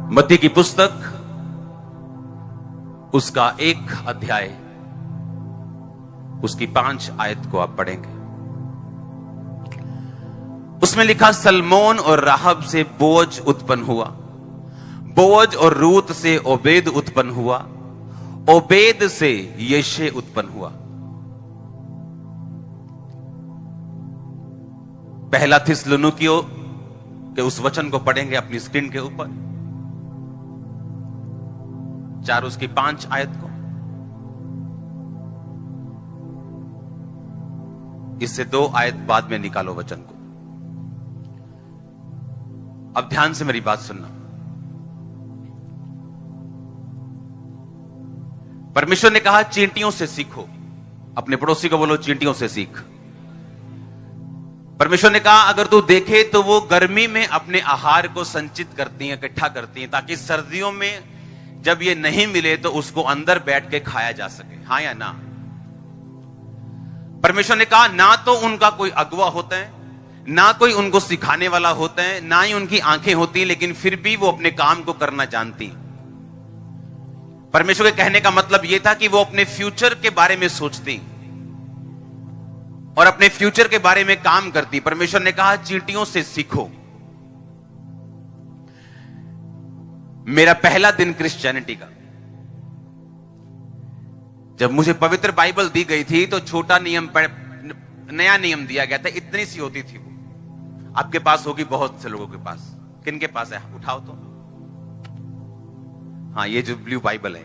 मत्ती की पुस्तक उसका 1 अध्याय उसकी 5 आयत को आप पढ़ेंगे। उसमें लिखा, सलमोन और राहब से बोअज उत्पन्न हुआ, बोअज और रूत से ओबेद उत्पन्न हुआ, ओबेद से यशे उत्पन्न हुआ। पहला थिस्सलुनीकियों के उस वचन को पढ़ेंगे अपनी स्क्रीन के ऊपर, 4 उसकी 5 आयत को। इससे 2 आयत बाद में निकालो वचन को। अब ध्यान से मेरी बात सुनना। परमेश्वर ने कहा चींटियों से सीखो। अपने पड़ोसी को बोलो, चींटियों से सीख। परमेश्वर ने कहा अगर तू देखे तो वो गर्मी में अपने आहार को संचित करती हैं, इकट्ठा करती हैं, ताकि सर्दियों में जब ये नहीं मिले तो उसको अंदर बैठ के खाया जा सके। हाँ या ना? परमेश्वर ने कहा ना तो उनका कोई अगुवा होता है, ना कोई उनको सिखाने वाला होता है, ना ही उनकी आंखें होती, लेकिन फिर भी वो अपने काम को करना जानती। परमेश्वर के कहने का मतलब यह था कि वो अपने फ्यूचर के बारे में सोचती और अपने फ्यूचर के बारे में काम करती। परमेश्वर ने कहा चींटियों से सीखो। मेरा पहला दिन क्रिश्चियनिटी का, जब मुझे पवित्र बाइबल दी गई थी तो छोटा नियम, नया नियम दिया गया था, इतनी सी होती थी वो। आपके पास होगी, बहुत से लोगों के पास। किन के पास है? उठाओ तो। हाँ, ये जो ब्लू बाइबल है,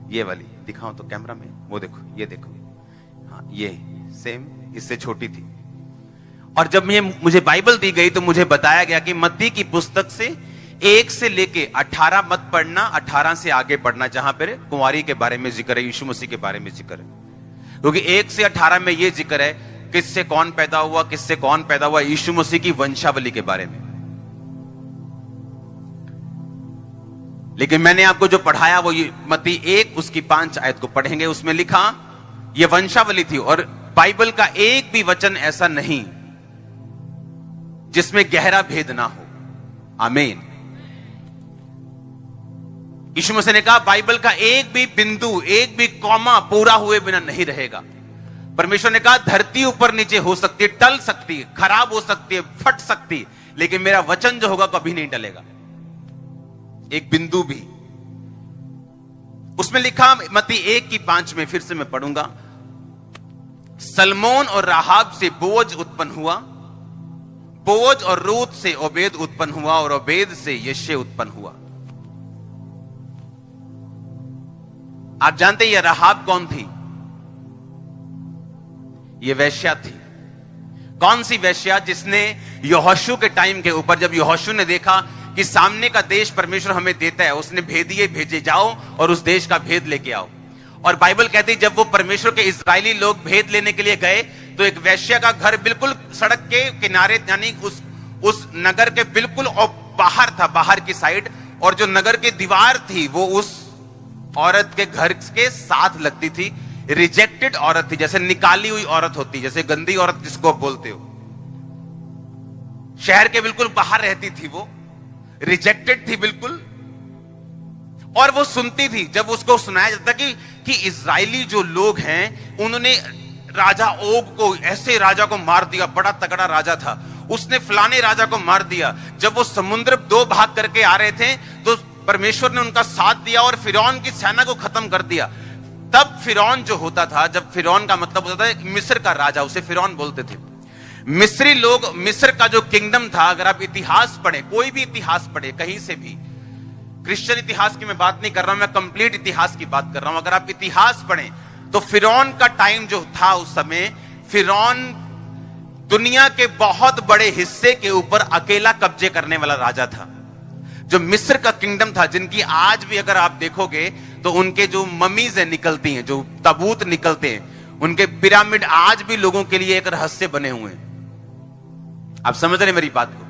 ये वाली दिखाओ तो कैमरा में, वो देखो, ये देखो। हाँ, ये सेम इससे छोटी थी। और जब मुझे बाइबल दी गई तो मुझे बताया गया कि मत्ती की पुस्तक से 1 से लेके 18 मत पढ़ना, 18 से आगे पढ़ना, जहां पर कुंवारी के बारे में जिक्र है, यीशु मसीह के बारे में जिक्र है। क्योंकि 1 से 18 में यह जिक्र है किससे कौन पैदा हुआ, किससे कौन पैदा हुआ, यीशु मसीह की वंशावली के बारे में। लेकिन मैंने आपको जो पढ़ाया वो ये मत्ती 1 उसकी 5 आयत को पढ़ेंगे। उसमें लिखा यह वंशावली थी, और बाइबल का एक भी वचन ऐसा नहीं जिसमें गहरा भेद ना हो। आमीन। यीशु मसीह ने कहा बाइबल का एक भी बिंदु, एक भी कॉमा पूरा हुए बिना नहीं रहेगा। परमेश्वर ने कहा धरती ऊपर नीचे हो सकती है, टल सकती है, खराब हो सकती है, फट सकती है, लेकिन मेरा वचन जो होगा कभी नहीं टलेगा, एक बिंदु भी। उसमें लिखा मत्ती 1 की 5 में, फिर से मैं पढ़ूंगा, सलमोन और राहब से बोअज उत्पन्न हुआ, बोअज और रूत से ओबेद उत्पन्न हुआ, और ओबेद से यशे उत्पन्न हुआ। आप जानते हैं यह राहब कौन थी? यह वेश्या थी। कौन सी वेश्या? जिसने यहोशू के टाइम के ऊपर, जब यहोशू ने देखा कि सामने का देश परमेश्वर हमें देता है, उसने भेदिए भेजे, जाओ और उस देश का भेद लेके आओ। और बाइबल कहती जब वो परमेश्वर के इस्राएली लोग भेद लेने के लिए गए तो एक वेश्या का घर बिल्कुल सड़क के किनारे, यानी उस नगर के बिल्कुल बाहर था, बाहर की साइड, और जो नगर की दीवार थी वो उस औरत के घर के साथ लगती थी। रिजेक्टेड औरत थी, जैसे निकाली हुई औरत होती, जैसे गंदी औरत जिसको आप बोलते हो। शहर के बिल्कुल बाहर रहती थी वो, रिजेक्टेड थी बिल्कुल। और वो सुनती थी, जब उसको सुनाया जाता कि इजरायली जो लोग हैं उन्होंने राजा ओग को, ऐसे राजा को मार दिया, बड़ा तगड़ा राजा था, उसने फलाने राजा को मार दिया। जब वो समुद्र 2 भाग करके आ रहे थे तो परमेश्वर ने उनका साथ दिया और फिरौन की सेना को खत्म कर दिया। तब फिरौन जो होता था, जब फिरौन का मतलब होता था मिस्र का राजा, उसे फिरौन बोलते थे। मिस्री लोग, मिस्र का जो किंगडम था, अगर आप इतिहास पढ़े, कोई भी इतिहास पढ़े कहीं से भी, क्रिश्चियन इतिहास की मैं बात नहीं कर रहा हूं, मैं कंप्लीट इतिहास की बात कर रहा हूं। अगर आप इतिहास पढ़ें तो फिरौन का टाइम जो था उस समय, फिरौन दुनिया के बहुत बड़े हिस्से के ऊपर अकेला कब्जे करने वाला राजा था। जो मिस्र का किंगडम था, जिनकी आज भी अगर आप देखोगे तो उनके जो ममीज निकलती हैं, जो ताबूत निकलते हैं, उनके पिरामिड आज भी लोगों के लिए एक रहस्य बने हुए हैं। आप समझ रहे मेरी बात को?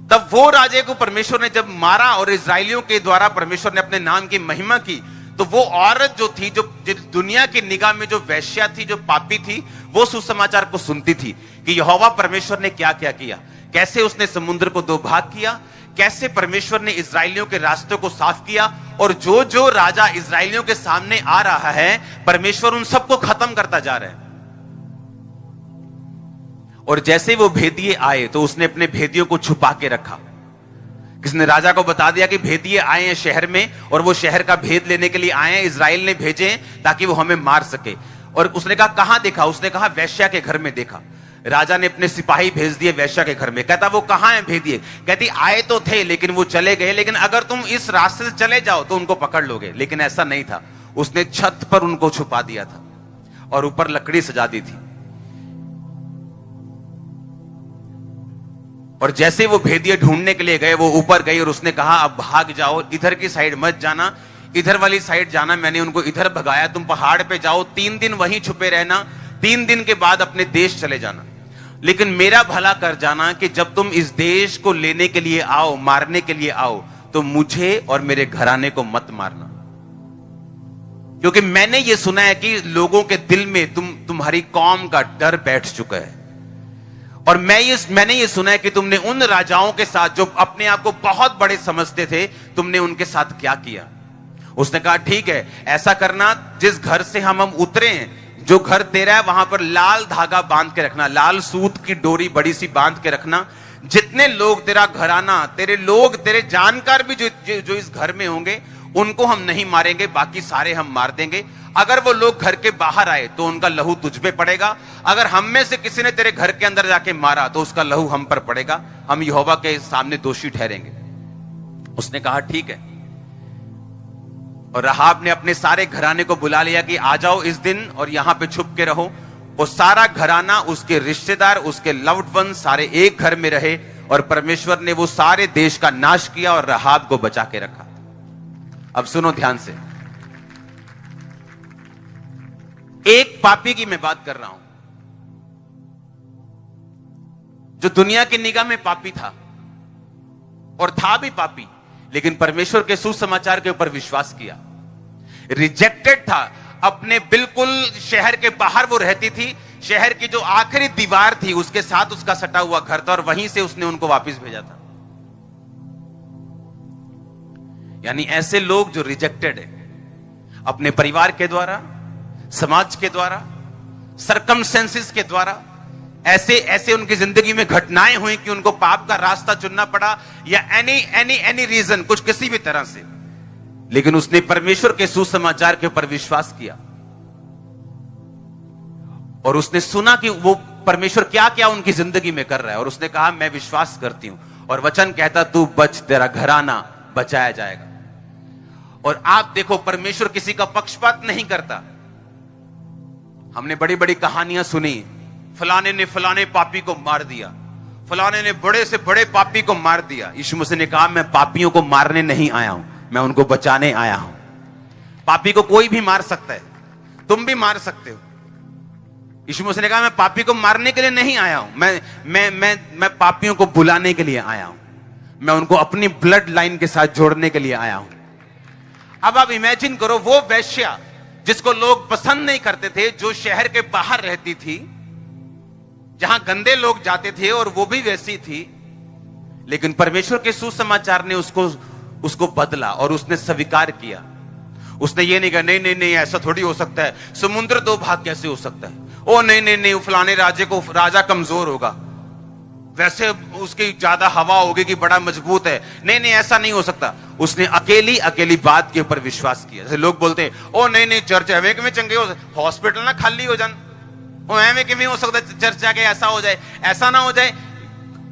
तब वो राजे को परमेश्वर ने जब मारा और इजरायलियों के द्वारा परमेश्वर ने अपने नाम की महिमा की, तो वो औरत जो थी, जो दुनिया की निगाह में जो वेश्या थी, जो पापी थी, वो सुसमाचार को सुनती थी कि यहोवा परमेश्वर ने क्या क्या किया, कैसे उसने समुद्र को 2 भाग किया, कैसे परमेश्वर ने इजरायलियों के रास्तों को साफ किया, और जो जो राजा इजरायलियों के सामने आ रहा है परमेश्वर उन सबको खत्म करता जा रहा है। और जैसे वो भेदिए आए तो उसने अपने भेदियों को छुपा के रखा। किसने राजा को बता दिया कि भेदिए आए हैं शहर में, और वो शहर का भेद लेने के लिए आए हैं, इजराइल ने भेजे ताकि वो हमें मार सके। और उसने कहा कहां देखा? उसने कहा वेश्या के घर में देखा। राजा ने अपने सिपाही भेज दिए वेश्या के घर में। कहता वो कहां है भेदिए? कहती आए तो थे लेकिन वो चले गए, लेकिन अगर तुम इस रास्ते से चले जाओ तो उनको पकड़ लोगे। लेकिन ऐसा नहीं था, उसने छत पर उनको छुपा दिया था और ऊपर लकड़ी सजा दी थी। और जैसे वो भेदिए ढूंढने के लिए गए, वो ऊपर गई और उसने कहा अब भाग जाओ, इधर की साइड मत जाना, इधर वाली साइड जाना। मैंने उनको इधर भगाया, तुम पहाड़ पे जाओ, 3 दिन वहीं छुपे रहना, 3 दिन के बाद अपने देश चले जाना। लेकिन मेरा भला कर जाना कि जब तुम इस देश को लेने के लिए आओ, मारने के लिए आओ, तो मुझे और मेरे घराने को मत मारना, क्योंकि मैंने ये सुना है कि लोगों के दिल में तुम्हारी कौम का डर बैठ चुका है। और मैंने ये सुना है कि तुमने उन राजाओं के साथ जो अपने आप को बहुत बड़े समझते थे, तुमने उनके साथ क्या किया। उसने कहा ठीक है, ऐसा करना, जिस घर से हम उतरे हैं, जो घर तेरा है, वहां पर लाल धागा बांध के रखना, लाल सूत की डोरी बड़ी सी बांध के रखना। जितने लोग तेरा घराना, तेरे लोग, तेरे जानकार भी जो इस घर में होंगे, उनको हम नहीं मारेंगे, बाकी सारे हम मार देंगे। अगर वो लोग घर के बाहर आए तो उनका लहू तुझ पे पड़ेगा। अगर हम में से किसी ने तेरे घर के अंदर जाके मारा तो उसका लहू हम पर पड़ेगा, हम यहोवा के सामने दोषी ठहरेंगे। उसने कहा ठीक है। और रहाब ने अपने सारे घराने को बुला लिया कि आ जाओ इस दिन और यहां पे छुप के रहो। वो सारा घराना, उसके रिश्तेदार, उसके लव्ड वन सारे एक घर में रहे, और परमेश्वर ने वो सारे देश का नाश किया और रहाब को बचा के रखा। अब सुनो ध्यान से, एक पापी की मैं बात कर रहा हूं जो दुनिया की निगाह में पापी था, और था भी पापी, लेकिन परमेश्वर के सुसमाचार के ऊपर विश्वास किया। रिजेक्टेड था, अपने बिल्कुल शहर के बाहर वो रहती थी, शहर की जो आखिरी दीवार थी उसके साथ उसका सटा हुआ घर था, और वहीं से उसने उनको वापस भेजा था। यानी ऐसे लोग जो रिजेक्टेड है, अपने परिवार के द्वारा, समाज के द्वारा, सरकमस्टेंसेस के द्वारा, ऐसे उनकी जिंदगी में घटनाएं हुई कि उनको पाप का रास्ता चुनना पड़ा, या एनी रीजन, कुछ किसी भी तरह से, लेकिन उसने परमेश्वर के सुसमाचार के ऊपर विश्वास किया और उसने सुना कि वो परमेश्वर क्या क्या उनकी जिंदगी में कर रहा है, और उसने कहा मैं विश्वास करती हूं। और वचन कहता तू बच, तेरा घराना बचाया जाएगा। और आप देखो, परमेश्वर किसी का पक्षपात नहीं करता। हमने बड़ी बड़ी कहानियां सुनी, फलाने ने फलाने पापी को मार दिया, फलाने ने बड़े से बड़े पापी को मार दिया। यीशु मसीह ने कहा मैं पापियों को मारने नहीं आया हूं, मैं उनको बचाने आया हूं। पापी को कोई भी मार सकता है, तुम भी मार सकते हो। यीशु मसीह ने कहा मैं पापी को मारने के लिए नहीं आया हूं, मैं पापियों को बुलाने के लिए आया हूं, मैं उनको अपनी ब्लड लाइन के साथ जोड़ने के लिए आया हूं। अब आप इमेजिन करो, वो वेश्या जिसको लोग पसंद नहीं करते थे, जो शहर के बाहर रहती थी, जहां गंदे लोग जाते थे, और वो भी वैसी थी, लेकिन परमेश्वर के सुसमाचार ने उसको बदला और उसने स्वीकार किया। उसने ये नहीं कहा नहीं ऐसा थोड़ी हो सकता है, समुद्र 2 भाग कैसे हो सकता है, ओ नहीं फलाने राजा कमजोर होगा, वैसे उसकी ज्यादा हवा होगी कि बड़ा मजबूत है, नहीं ऐसा नहीं हो सकता। उसने अकेली बात के ऊपर विश्वास किया। जैसे लोग बोलते हैं ओ नहीं चर्च एवं में चंगे हो, हॉस्पिटल ना खाली हो जान, ओ एवं किमें हो सकता है चर्च जाके ऐसा हो जाए, ऐसा ना हो जाए।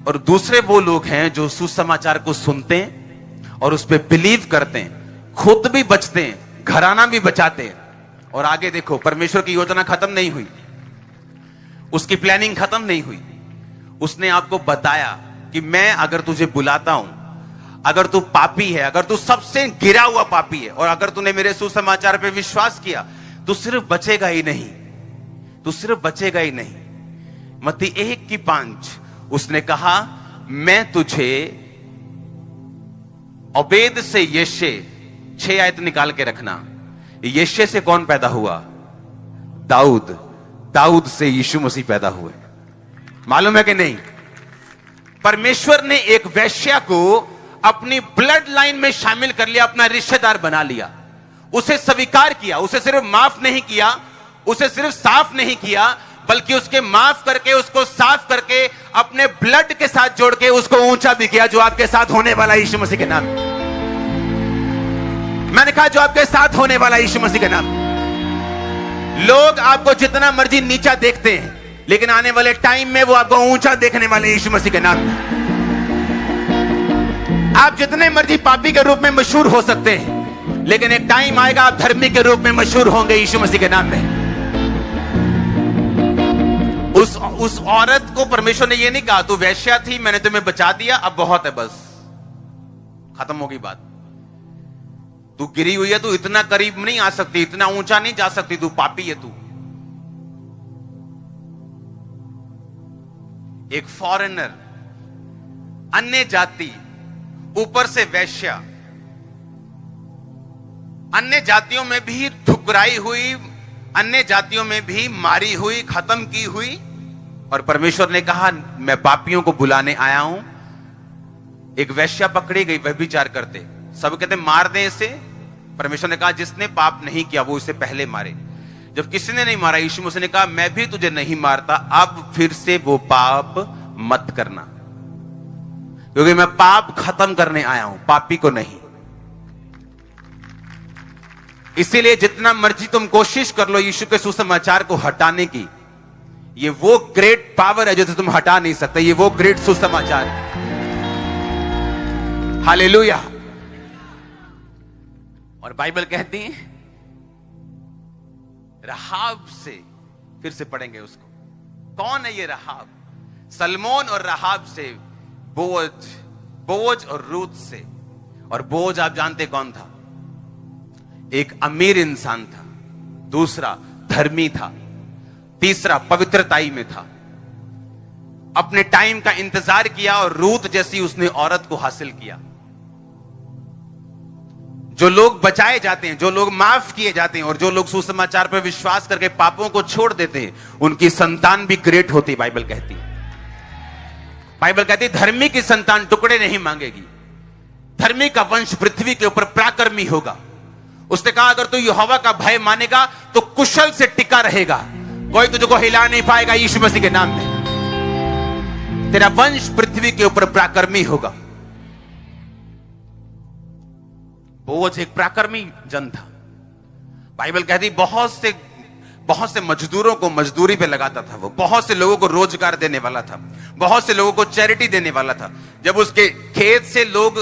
और दूसरे वो लोग हैं जो सुसमाचार को सुनते हैं और उस पर बिलीव करते हैं, खुद भी बचते हैं, घराना भी बचाते हैं। और आगे देखो, परमेश्वर की योजना खत्म नहीं हुई, उसकी प्लानिंग खत्म नहीं हुई। उसने आपको बताया कि मैं अगर तुझे बुलाता हूं, अगर तू पापी है, अगर तू सबसे गिरा हुआ पापी है, और अगर तूने मेरे सुसमाचार पे विश्वास किया, तो सिर्फ बचेगा ही नहीं, मत्ती 1:5 उसने कहा मैं तुझे ओबेद से यिशै, 6 आयत निकाल के रखना। यिशै से कौन पैदा हुआ? दाऊद से यीशु मसीह पैदा हुए। मालूम है कि नहीं? परमेश्वर ने एक वेश्या को अपनी ब्लड लाइन में शामिल कर लिया, अपना रिश्तेदार बना लिया, उसे स्वीकार किया, उसे सिर्फ माफ नहीं किया, उसे सिर्फ साफ नहीं किया, बल्कि उसके माफ करके, उसको साफ करके, अपने ब्लड के साथ जोड़ के उसको ऊंचा भी किया, जो आपके साथ होने वाला यीशु मसीह के नाम। मैंने कहा जो आपके साथ होने वाला यीशु मसीह के नाम। लोग आपको जितना मर्जी नीचा देखते हैं, लेकिन आने वाले टाइम में वो आपको ऊंचा देखने वाले यीशु मसीह के नाम में। आप जितने मर्जी पापी के रूप में मशहूर हो सकते हैं, लेकिन एक टाइम आएगा आप धर्मी के रूप में मशहूर होंगे यीशु मसीह के नाम में। उस औरत को परमेश्वर ने ये नहीं कहा तू वैश्या थी, मैंने तुम्हें बचा दिया, अब बहुत है, बस खत्म होगी बात। तू गिरी हुई है, तू इतना करीब नहीं आ सकती, इतना ऊंचा नहीं जा सकती, तू पापी है तू। एक फॉरेनर, अन्य जाति, ऊपर से वैश्या, अन्य जातियों में भी ठुकराई हुई, अन्य जातियों में भी मारी हुई, खत्म की हुई, और परमेश्वर ने कहा मैं पापियों को बुलाने आया हूं। एक वैश्या पकड़ी गई व्यभिचार करते, सब कहते मार दें इसे। परमेश्वर ने कहा जिसने पाप नहीं किया वो इसे पहले मारे। जब किसी ने नहीं मारा, यीशु मसीह ने कहा मैं भी तुझे नहीं मारता, अब फिर से वो पाप मत करना, क्योंकि मैं पाप खत्म करने आया हूं, पापी को नहीं। इसीलिए जितना मर्जी तुम कोशिश कर लो यीशु के सुसमाचार को हटाने की, ये वो ग्रेट पावर है जिसे तुम हटा नहीं सकते, ये वो ग्रेट सुसमाचार है। हालेलुया। और बाइबल कहती है रहाब से, फिर से पढ़ेंगे उसको, कौन है ये रहाब? सलमोन और रहाब से, बोज और रूत से। और बोज आप जानते कौन था? एक अमीर इंसान था, दूसरा धर्मी था, तीसरा पवित्रताई में था। अपने टाइम का इंतजार किया और रूत जैसी उसने औरत को हासिल किया। जो लोग बचाए जाते हैं, जो लोग माफ किए जाते हैं, और जो लोग सुसमाचार पर विश्वास करके पापों को छोड़ देते हैं, उनकी संतान भी ग्रेट होती है। बाइबल कहती है, बाइबल कहती है धर्मी की संतान टुकड़े नहीं मांगेगी, धर्मी का वंश पृथ्वी के ऊपर पराक्रमी होगा। उसने कहा अगर तू यहोवा का भय मानेगा तो कुशल से टिका रहेगा, कोई तुझको हिला नहीं पाएगा यीशु मसीह के नाम में। तेरा वंश पृथ्वी के ऊपर पराक्रमी होगा। बोअज एक पराक्रमी जन था। बाइबल कहती बहुत से मजदूरों को मजदूरी पे लगाता था, वो बहुत से लोगों को रोजगार देने वाला था, बहुत से लोगों को चैरिटी देने वाला था। जब उसके खेत से लोग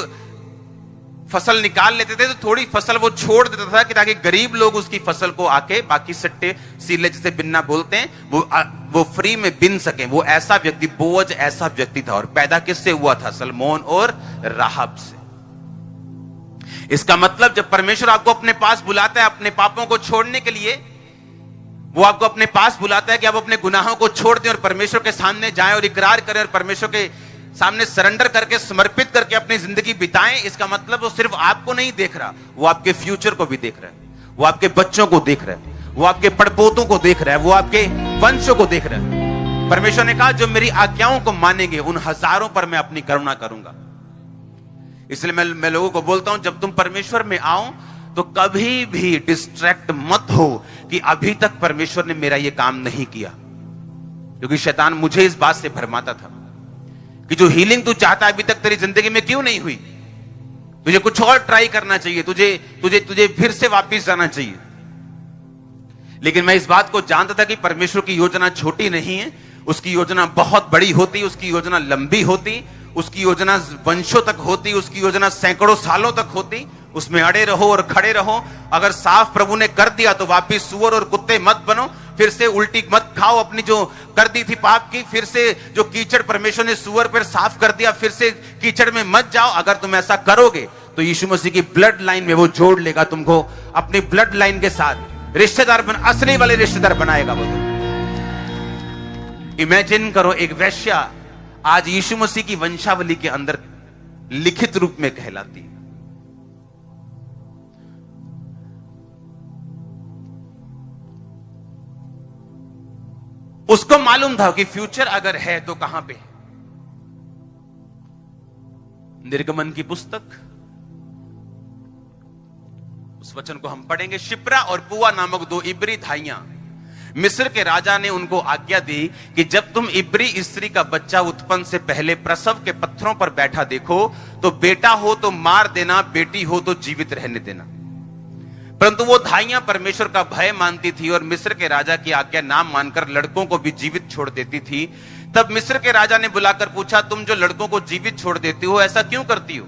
फसल निकाल लेते थे तो थोड़ी फसल वो छोड़ देता था कि ताकि गरीब लोग उसकी फसल को आके बाकी सट्टे सीले जिसे बिनना बोलते हैं वो फ्री में बिन सके। वो ऐसा व्यक्ति, बोअज ऐसा व्यक्ति था। और पैदा किससे हुआ था? सलमोन और राहब से। इसका मतलब जब परमेश्वर आपको अपने पास बुलाता है अपने पापों को छोड़ने के लिए, वो आपको अपने पास बुलाता है कि आप अपने गुनाहों को छोड़ दें और परमेश्वर के सामने जाएं और इकरार करें और परमेश्वर के सामने सरेंडर करके, समर्पित करके अपनी जिंदगी बिताएं। इसका मतलब वो सिर्फ आपको नहीं देख रहा, वो आपके फ्यूचर को भी देख रहा है, वो आपके बच्चों को देख रहा है, वो आपके पड़पोतों को देख रहा है, वो आपके वंशों को देख रहा है। परमेश्वर ने कहा जो मेरी आज्ञाओं को मानेंगे उन हजारों पर मैं अपनी करुणा करूंगा। इसलिए मैं लोगों को बोलता हूं जब तुम परमेश्वर में आओ तो कभी भी डिस्ट्रैक्ट मत हो कि अभी तक परमेश्वर ने मेरा यह काम नहीं किया, क्योंकि शैतान मुझे इस बात से भरमाता था कि जो हीलिंग तू चाहता अभी तक तेरी जिंदगी में क्यों नहीं हुई, तुझे कुछ और ट्राई करना चाहिए, तुझे फिर से वापस जाना चाहिए। लेकिन मैं इस बात को जानता था कि परमेश्वर की योजना छोटी नहीं है, उसकी योजना बहुत बड़ी होती, उसकी योजना लंबी होती, उसकी योजना वंशों तक होती, उसकी योजना सैकड़ों सालों तक होती। उसमें अड़े रहो और खड़े रहो। अगर साफ प्रभु ने कर दिया तो वापिस सुअर और कुत्ते मत बनो, फिर से उल्टी मत खाओ अपनी जो कर दी थी पाप की, फिर से जो कीचड़ परमेश्वर ने सुअर पर साफ कर दिया फिर से कीचड़ में मत जाओ। अगर तुम ऐसा करोगे तो यीशु मसीह की ब्लड लाइन में वो जोड़ लेगा तुमको, अपनी ब्लड लाइन के साथ रिश्तेदार असली वाले रिश्तेदार बनाएगा वो। इमेजिन करो एक वैश्या आज यीशु मसीह की वंशावली के अंदर लिखित रूप में कहलाती है। उसको मालूम था कि फ्यूचर अगर है तो कहां पे है। निर्गमन की पुस्तक, उस वचन को हम पढ़ेंगे। शिप्रा और पुआ नामक दो इब्री धाइयां, मिस्र के राजा ने उनको आज्ञा दी कि जब तुम इब्री स्त्री का बच्चा उत्पन्न से पहले प्रसव के पत्थरों पर बैठा देखो तो बेटा हो तो मार देना, बेटी हो तो जीवित रहने देना। परंतु वो धाइयां परमेश्वर का भय मानती थी और मिस्र के राजा की आज्ञा ना मानकर लड़कों को भी जीवित छोड़ देती थी। तब मिस्र के राजा ने बुलाकर पूछा, तुम जो लड़कों को जीवित छोड़ देती हो, ऐसा क्यों करती हो?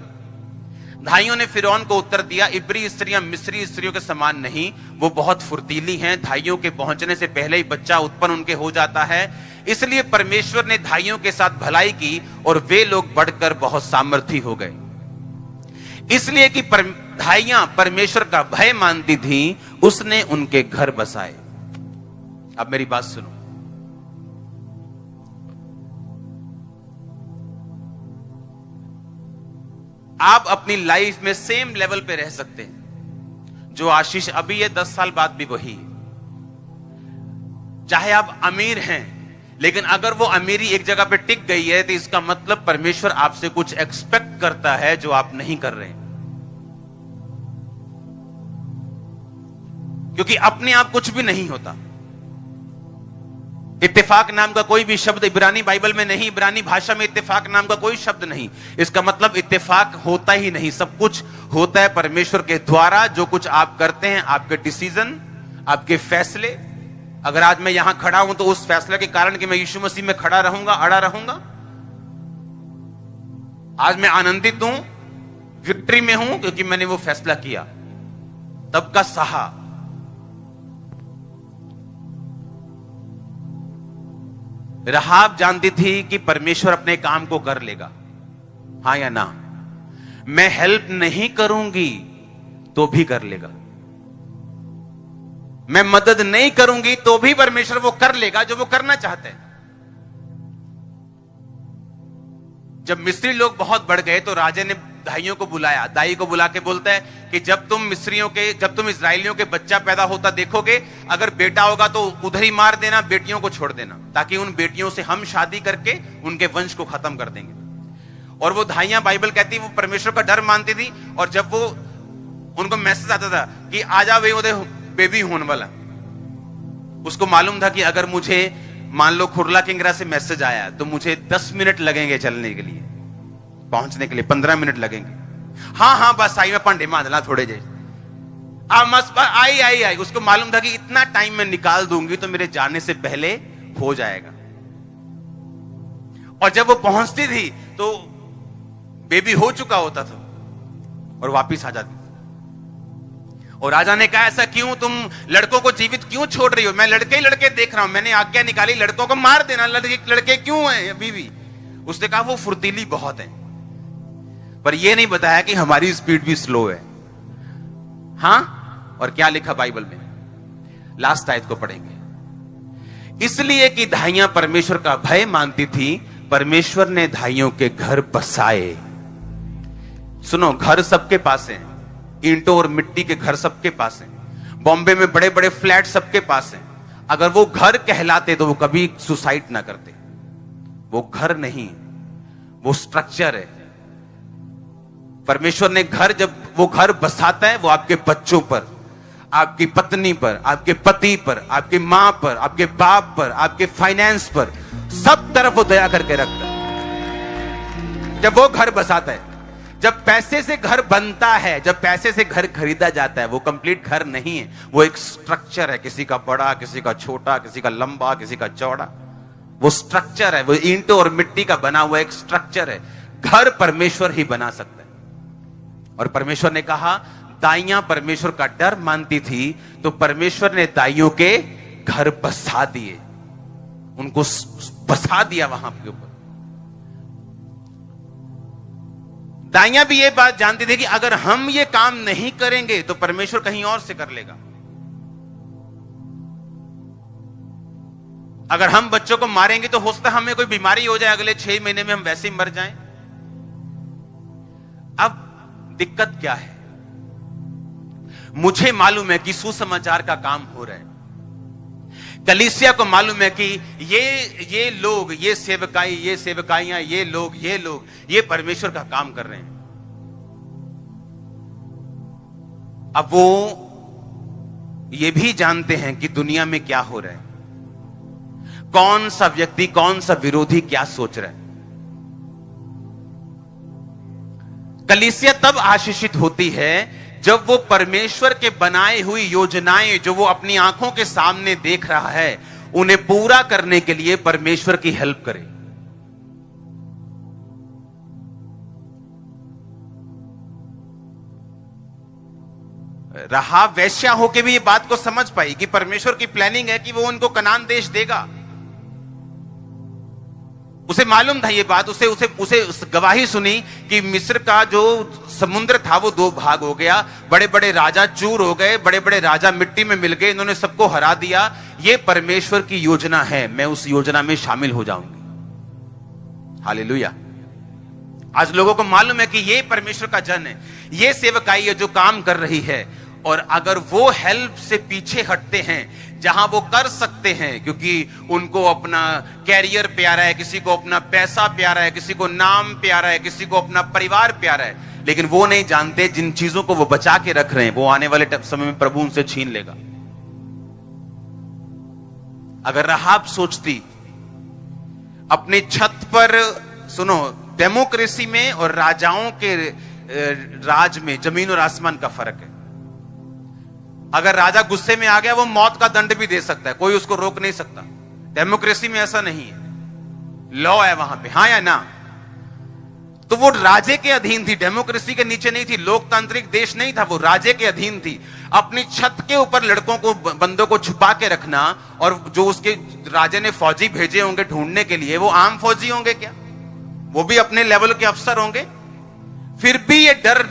धाइयों ने फिरौन को उत्तर दिया, इब्री स्त्रियां मिस्री स्त्रियों के समान नहीं, वो बहुत फुर्तीली हैं। धाइयों के पहुंचने से पहले ही बच्चा उत्पन्न उनके हो जाता है। इसलिए परमेश्वर ने धाइयों के साथ भलाई की और वे लोग बढ़कर बहुत सामर्थी हो गए। इसलिए कि धाइयां परमेश्वर का भय मानती थी, उसने उनके घर बसाए। अब मेरी बात सुनो, आप अपनी लाइफ में सेम लेवल पे रह सकते हैं। जो आशीष अभी है 10 साल बाद भी वही है। चाहे आप अमीर हैं, लेकिन अगर वो अमीरी एक जगह पे टिक गई है तो इसका मतलब परमेश्वर आपसे कुछ एक्सपेक्ट करता है जो आप नहीं कर रहे हैं। क्योंकि अपने आप कुछ भी नहीं होता। इत्तेफाक नाम का कोई भी शब्द इब्रानी बाइबल में नहीं, इब्रानी भाषा में इत्तेफाक नाम का कोई शब्द नहीं। इसका मतलब इत्तेफाक होता ही नहीं, सब कुछ होता है परमेश्वर के द्वारा। जो कुछ आप करते हैं, आपके डिसीजन, आपके फैसले। अगर आज मैं यहां खड़ा हूं तो उस फैसले के कारण कि मैं यीशु मसीह में खड़ा रहूंगा, अड़ा रहूंगा। आज मैं आनंदित हूं, विक्ट्री में हूं, क्योंकि मैंने वो फैसला किया, तब का सहा। राहाब जानती थी कि परमेश्वर अपने काम को कर लेगा, हां या ना। मैं हेल्प नहीं करूंगी तो भी कर लेगा, मैं मदद नहीं करूंगी तो भी परमेश्वर वो कर लेगा जो वो करना चाहते हैं। जब मिस्री लोग बहुत बढ़ गए तो राजा ने दाइयों को बुलाया, दाई को बुला के बोलता है कि जब तुम इस्राएलियों के बच्चा पैदा होता देखोगे, अगर बेटा होगा तो उधर ही मार देना, बेटियों को छोड़ देना, ताकि उन बेटियों से हम शादी करके उनके वंश को खत्म कर देंगे। और वो धाइयां, बाइबल कहती है, वो परमेश्वर का डर मानती थी। और जब वो उनको मैसेज आता था कि आजा वे उधर बेबी होने वाला, उसको मालूम था कि अगर मुझे मान लो खुरला किंगरा से मैसेज आया तो मुझे 10 मिनट लगेंगे चलने के लिए, पहुंचने के लिए 15 मिनट लगेंगे। हाँ बस आई, मैं पंडे मांझला थोड़े जे आई। उसको मालूम था कि इतना टाइम मैं निकाल दूंगी तो मेरे जाने से पहले हो जाएगा। और जब वो पहुंचती थी तो बेबी हो चुका होता था और वापिस आ जाती थी। और राजा ने कहा, ऐसा क्यों, तुम लड़कों को जीवित क्यों छोड़ रही हो? मैं लड़के ही लड़के देख रहा हूं, मैंने आज्ञा निकाली लड़कों को मार देना, लड़के क्यों हैं बीवी? उसने कहा वो फुर्तीली बहुत है, पर यह नहीं बताया कि हमारी स्पीड भी स्लो है। हां, और क्या लिखा बाइबल में, लास्ट आयत को पढ़ेंगे। इसलिए कि धाइयां परमेश्वर का भय मानती थी, परमेश्वर ने धाइयों के घर बसाए। सुनो, घर सबके पास है, ईंटों और मिट्टी के घर सबके पास हैं। बॉम्बे में बड़े बड़े फ्लैट सबके पास हैं। अगर वो घर कहलाते तो वो कभी सुसाइड ना करते। वो घर नहीं, वो स्ट्रक्चर है। परमेश्वर ने घर, जब वो घर बसाता है, वो आपके बच्चों पर, आपकी पत्नी पर, आपके पति पर, आपकी मां पर, आपके बाप पर, आपके फाइनेंस पर, सब तरफ वो दया करके रखता है जब वो घर बसाता है। जब पैसे से घर बनता है, जब पैसे से घर खरीदा जाता है, वो कंप्लीट घर नहीं है, वो एक स्ट्रक्चर है। किसी का बड़ा, किसी का छोटा, किसी का लंबा, किसी का चौड़ा, वो स्ट्रक्चर है। वो ईंटों और मिट्टी का बना हुआ एक स्ट्रक्चर है। घर परमेश्वर ही बना सकता है। और परमेश्वर ने कहा, दाइयां परमेश्वर का डर मानती थी, तो परमेश्वर ने दाइयों के घर बसा दिए, उनको बसा दिया वहां के ऊपर। दाइयां भी ये बात जानती थी कि अगर हम ये काम नहीं करेंगे तो परमेश्वर कहीं और से कर लेगा। अगर हम बच्चों को मारेंगे तो हो सकता है हमें कोई बीमारी हो जाए, अगले 6 महीने में हम वैसे ही मर जाएं। अब दिक्कत क्या है? मुझे मालूम है कि सुसमाचार का काम हो रहा है। कलीसिया को मालूम है कि ये लोग, ये सेवकाई, ये सेवकाइयां, ये लोग ये परमेश्वर का काम कर रहे हैं। अब वो ये भी जानते हैं कि दुनिया में क्या हो रहा है, कौन सा व्यक्ति, कौन सा विरोधी क्या सोच रहा है। कलीसिया तब आशीषित होती है जब वो परमेश्वर के बनाए हुई योजनाएं जो वो अपनी आंखों के सामने देख रहा है, उन्हें पूरा करने के लिए परमेश्वर की हेल्प करे। राहाब वैश्या होके भी ये बात को समझ पाई कि परमेश्वर की प्लानिंग है कि वो उनको कनान देश देगा। उसे मालूम था ये बात, उसे गवाही सुनी कि मिस्र का जो समुद्र था वो 2 भाग हो गया, बड़े बड़े राजा चूर हो गए, बड़े बड़े राजा मिट्टी में मिल गए, इन्होंने सबको हरा दिया। ये परमेश्वर की योजना है, मैं उस योजना में शामिल हो जाऊंगी। हालेलुया। आज लोगों को मालूम है कि ये परमेश्वर का जन है, ये सेवकाई है जो काम कर रही है, और अगर वो हेल्प से पीछे हटते हैं जहां वो कर सकते हैं, क्योंकि उनको अपना कैरियर प्यारा है, किसी को अपना पैसा प्यारा है, किसी को नाम प्यारा है, किसी को अपना परिवार प्यारा है, लेकिन वो नहीं जानते जिन चीजों को वो बचा के रख रहे हैं वो आने वाले समय में प्रभु उनसे छीन लेगा। अगर राहाब सोचती अपने छत पर, सुनो, डेमोक्रेसी में और राजाओं के राज में जमीन और आसमान का फर्क है। अगर राजा गुस्से में आ गया वो मौत का दंड भी दे सकता है, कोई उसको रोक नहीं सकता। डेमोक्रेसी में ऐसा नहीं है, लॉ है वहां पे, हाँ या ना। तो वो राजे के अधीन थी, डेमोक्रेसी के नीचे नहीं थी, लोकतांत्रिक देश नहीं था, वो राजे के अधीन थी। अपनी छत के ऊपर लड़कों को, बंदों को छुपा के रखना, और जो उसके राजे ने फौजी भेजे होंगे ढूंढने के लिए, वो आम फौजी होंगे क्या? वो भी अपने लेवल के अफसर होंगे। फिर भी ये डर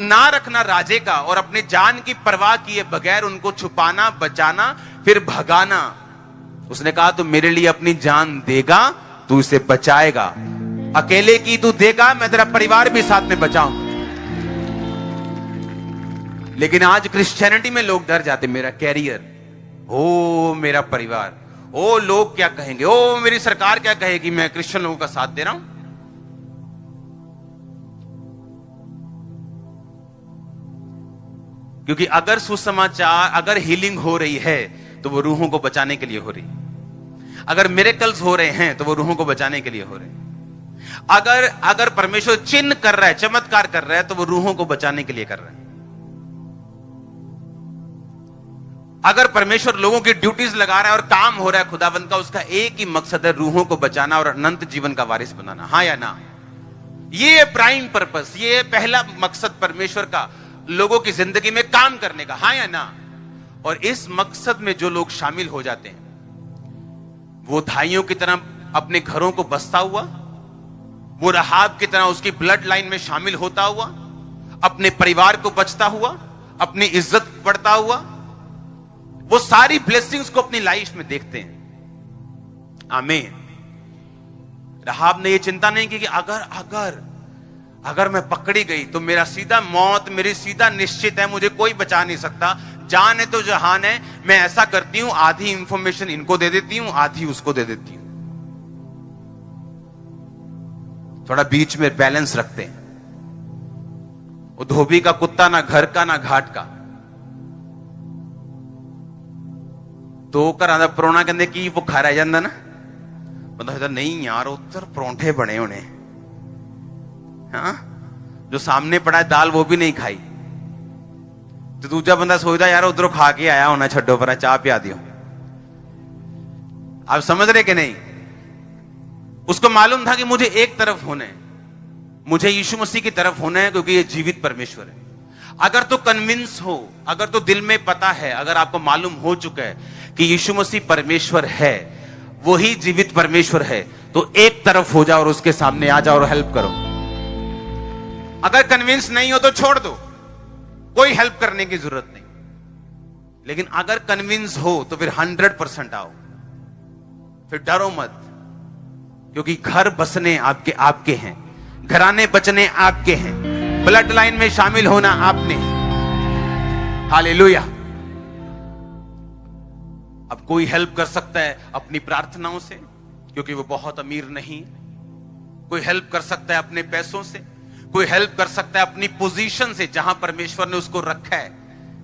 ना रखना राजे का, और अपने जान की परवाह किए बगैर उनको छुपाना, बचाना, फिर भगाना। उसने कहा तू मेरे लिए अपनी जान देगा, तू इसे बचाएगा, अकेले की तू देगा, मैं तेरा परिवार भी साथ में बचाऊंगा। लेकिन आज क्रिश्चियनिटी में लोग डर जाते, मेरा कैरियर, ओ मेरा परिवार, ओ लोग क्या कहेंगे, ओ मेरी सरकार क्या कहेगी, मैं क्रिश्चियन लोगों का साथ दे रहा हूं। क्योंकि अगर सुसमाचार, अगर हीलिंग हो रही है तो वो रूहों को बचाने के लिए हो रही है। अगर मिरेकल्स हो रहे हैं तो वो रूहों को बचाने के लिए हो रहे हैं। अगर परमेश्वर चिन्ह कर रहा है, चमत्कार कर रहा है, तो वो रूहों को बचाने के लिए कर रहा है। अगर परमेश्वर लोगों की ड्यूटीज लगा रहा है और काम हो रहा है खुदावंद का, उसका एक ही मकसद है, रूहों को बचाना और अनंत जीवन का वारिस बनाना। हाँ या ना? ये प्राइम पर्पस, ये पहला मकसद परमेश्वर का लोगों की जिंदगी में काम करने का। हाँ या ना? और इस मकसद में जो लोग शामिल हो जाते हैं, वो धाइयों की तरह अपने घरों को बसता हुआ, वो राहाब की तरह उसकी ब्लड लाइन में शामिल होता हुआ, अपने परिवार को बचता हुआ, अपनी इज्जत बढ़ता हुआ, वो सारी ब्लेसिंग्स को अपनी लाइफ में देखते हैं। आमीन। राहाब ने ये चिंता नहीं की कि अगर मैं पकड़ी गई तो मेरा सीधा मौत, मेरी सीधा निश्चित है, मुझे कोई बचा नहीं सकता, जान है तो जहान है। मैं ऐसा करती हूं, आधी इंफॉर्मेशन इनको दे देती हूं, आधी उसको दे देती हूं, थोड़ा बीच में बैलेंस रखते हैं। वो धोबी का कुत्ता, ना घर का ना घाट का। तो कर परोना कहते कि वो खा रह जाता ना, मतलब नहीं यार उधर परौंठे बने होने, हाँ, जो सामने पड़ा है दाल वो भी नहीं खाई, तो दूसरा बंदा सोचता यार उधरों खा के आया होना, छड्डो पर चाह पिया दियो। आप समझ रहे कि नहीं? उसको मालूम था कि मुझे एक तरफ होना है, मुझे यीशु मसीह की तरफ होना है, क्योंकि ये जीवित परमेश्वर है। अगर तो कन्विंस हो, अगर तो दिल में पता है, अगर आपको मालूम हो चुका है कि यीशु मसीह परमेश्वर है, वही जीवित परमेश्वर है, तो एक तरफ हो जाओ और उसके सामने आ जाओ और हेल्प करो। अगर कन्विंस नहीं हो तो छोड़ दो, कोई हेल्प करने की जरूरत नहीं। लेकिन अगर कन्विंस हो तो फिर 100% आओ, फिर डरो मत, क्योंकि घर बसने आपके हैं, घराने बचने आपके हैं, ब्लड लाइन में शामिल होना आपने। हालेलुया। अब कोई हेल्प कर सकता है अपनी प्रार्थनाओं से, क्योंकि वो बहुत अमीर नहीं। कोई हेल्प कर सकता है अपने पैसों से, कोई हेल्प कर सकता है अपनी पोजीशन से, जहां परमेश्वर ने उसको रखा है।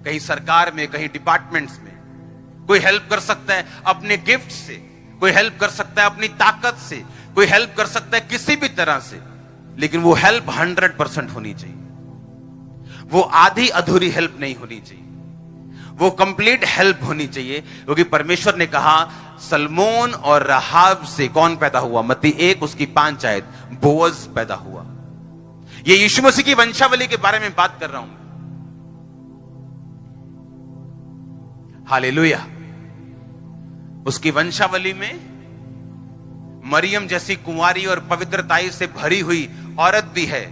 कहीं सरकार में, कहीं डिपार्टमेंट्स में। कोई हेल्प कर सकता है अपने गिफ्ट से, कोई हेल्प कर सकता है अपनी ताकत से, कोई हेल्प कर सकता है किसी भी तरह से, लेकिन वो हेल्प 100% होनी चाहिए। वो आधी अधूरी हेल्प नहीं होनी चाहिए, वो कंप्लीट हेल्प होनी चाहिए। क्योंकि परमेश्वर ने कहा सलमोन और राहाब से कौन पैदा हुआ? मत्ती 1 उसकी 5 आयत, बोअज पैदा हुआ। ये यीशु मसीह की वंशावली के बारे में बात कर रहा हूं। हालेलुया। उसकी वंशावली में मरियम जैसी कुंवारी और पवित्रताई से भरी हुई औरत भी है,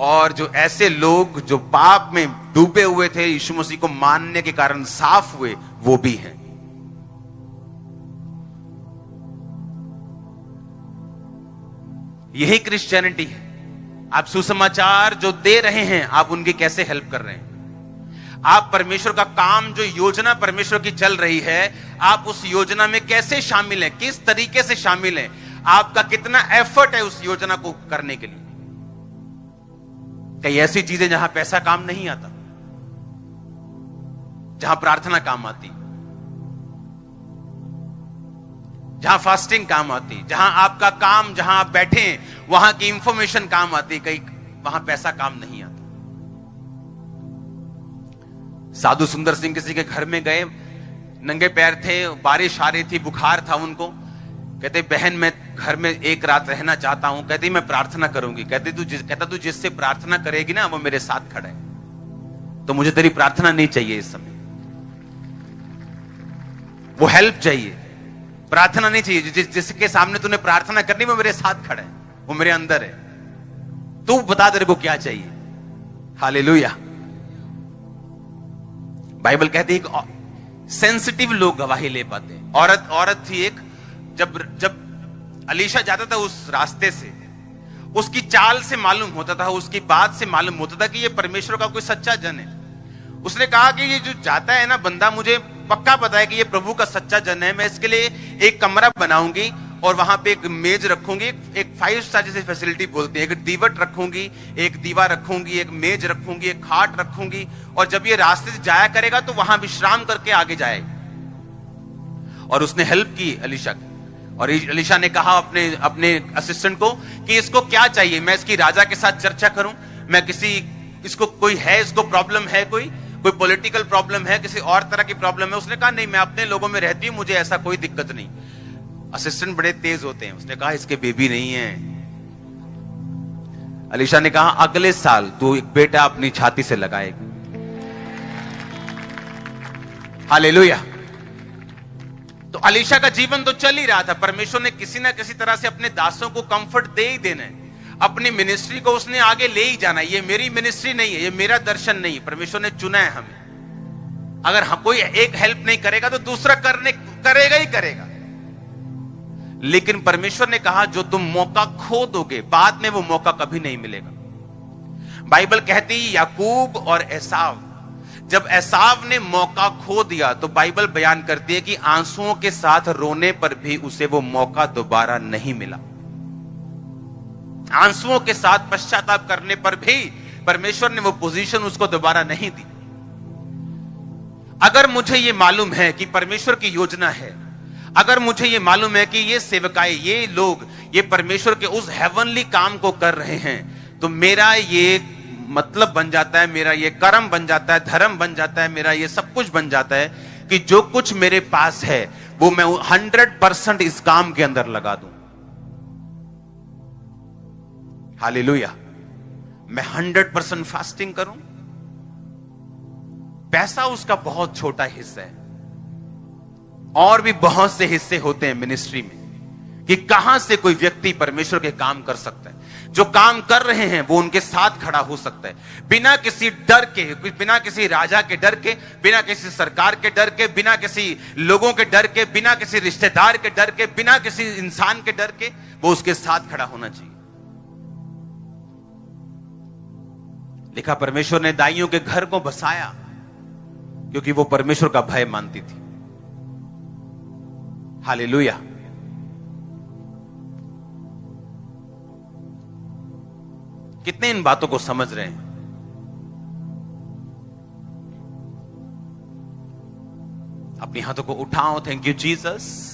और जो ऐसे लोग जो पाप में डूबे हुए थे, यीशु मसीह को मानने के कारण साफ हुए, वो भी हैं। यही क्रिश्चियनिटी है। आप सुसमाचार जो दे रहे हैं, आप उनकी कैसे हेल्प कर रहे हैं? आप परमेश्वर का काम, जो योजना परमेश्वर की चल रही है, आप उस योजना में कैसे शामिल हैं? किस तरीके से शामिल हैं? आपका कितना एफर्ट है उस योजना को करने के लिए? कई ऐसी चीजें जहां पैसा काम नहीं आता, जहां प्रार्थना काम आती, जहां फास्टिंग काम आती, जहां आपका काम, जहां आप बैठे वहां की इंफॉर्मेशन काम आती, कहीं वहां पैसा काम नहीं आता। साधु सुंदर सिंह किसी के घर में गए, नंगे पैर थे, बारिश आ रही थी, बुखार था उनको। कहते बहन मैं घर में एक रात रहना चाहता हूं। कहती मैं प्रार्थना करूंगी। कहता तू जिससे प्रार्थना करेगी ना वो मेरे साथ खड़ा है, तो मुझे तेरी प्रार्थना नहीं चाहिए इस समय, वो हेल्प चाहिए, प्रार्थना नहीं चाहिए। जिसके सामने तूने प्रार्थना करनी वो मेरे साथ खड़ा है, वो मेरे अंदर है, तू बता तेरे को क्या चाहिए। हालेलुया। बाइबल कहती है सेंसिटिव लोग गवाही ले पाते हैं। औरत थी एक, जब अलीशा जाता था उस रास्ते से, उसकी चाल से मालूम होता था, उसकी बात से मालूम होता था कि ये परमेश्वर का कोई सच्चा जन है। उसने कहा कि ये जो जाता है ना बंदा, मुझे पक्का पता है कि ये प्रभु का सच्चा जन है। मैं इसके लिए एक कमरा बनाऊंगी और वहां पे एक मेज रखूंगी, एक 5 स्टार जैसी फैसिलिटी बोलते हैं, एक दीवट रखूंगी, एक दीवा रखूंगी, एक मेज रखूंगी, एक खाट रखूंगी, और जब ये रास्ते से जाया करेगा तो वहां विश्राम करके आगे जाए। और उसने हेल्प की अलीशा की, और अलीशा ने कहा अपने असिस्टेंट को कि इसको क्या चाहिए, मैं इसकी राजा के साथ चर्चा करूं, मैं इसको कोई है, इसको प्रॉब्लम है, कोई पॉलिटिकल प्रॉब्लम है, किसी और तरह की प्रॉब्लम है? उसने कहा नहीं, मैं अपने लोगों में रहती हूं, मुझे ऐसा कोई दिक्कत नहीं। असिस्टेंट बड़े तेज होते हैं, उसने कहा इसके बेबी नहीं है। अलीशा ने कहा अगले साल तू एक बेटा अपनी छाती से लगाएगी। हालेलुया। तो अलीशा का जीवन तो चल ही रहा था, परमेश्वर ने किसी ना किसी तरह से अपने दासों को कंफर्ट दे ही देना है, अपनी मिनिस्ट्री को उसने आगे ले ही जाना है। ये मेरी मिनिस्ट्री नहीं है, ये मेरा दर्शन नहीं है, परमेश्वर ने चुना है हमें। अगर कोई एक हेल्प नहीं करेगा तो दूसरा करेगा ही करेगा। लेकिन परमेश्वर ने कहा जो तुम मौका खो दोगे, बाद में वो मौका कभी नहीं मिलेगा। बाइबल कहती है याकूब और एसाव, जब एसाव ने मौका खो दिया तो बाइबल बयान करती है कि आंसुओं के साथ रोने पर भी उसे वो मौका दोबारा नहीं मिला। आंसुओं के साथ पश्चाताप करने पर भी परमेश्वर ने वो पोजीशन उसको दोबारा नहीं दी। अगर मुझे ये मालूम है कि परमेश्वर की योजना है, अगर मुझे ये मालूम है कि ये सेवकाई, ये लोग, ये परमेश्वर के उस हेवनली काम को कर रहे हैं, तो मेरा ये मतलब बन जाता है, मेरा ये कर्म बन जाता है, धर्म बन जाता है, मेरा ये सब कुछ बन जाता है कि जो कुछ मेरे पास है वो मैं 100% इस काम के अंदर लगा दूं। हालेलुया। मैं 100% फास्टिंग करूं, पैसा उसका बहुत छोटा हिस्सा है, और भी बहुत से हिस्से होते हैं मिनिस्ट्री में कि कहां से कोई व्यक्ति परमेश्वर के काम कर सकता है। जो काम कर रहे हैं वो उनके साथ खड़ा हो सकता है, बिना किसी डर के, बिना किसी राजा के डर के, बिना किसी सरकार के डर के, बिना किसी लोगों के डर के, बिना किसी रिश्तेदार के डर के, बिना किसी इंसान के डर के, वो उसके साथ खड़ा होना चाहिए। लिखा परमेश्वर ने दाइयों के घर को बसाया क्योंकि वो परमेश्वर का भय मानती थी। हालेलुया। कितने इन बातों को समझ रहे हैं? अपने हाथों को उठाओ। Thank you Jesus.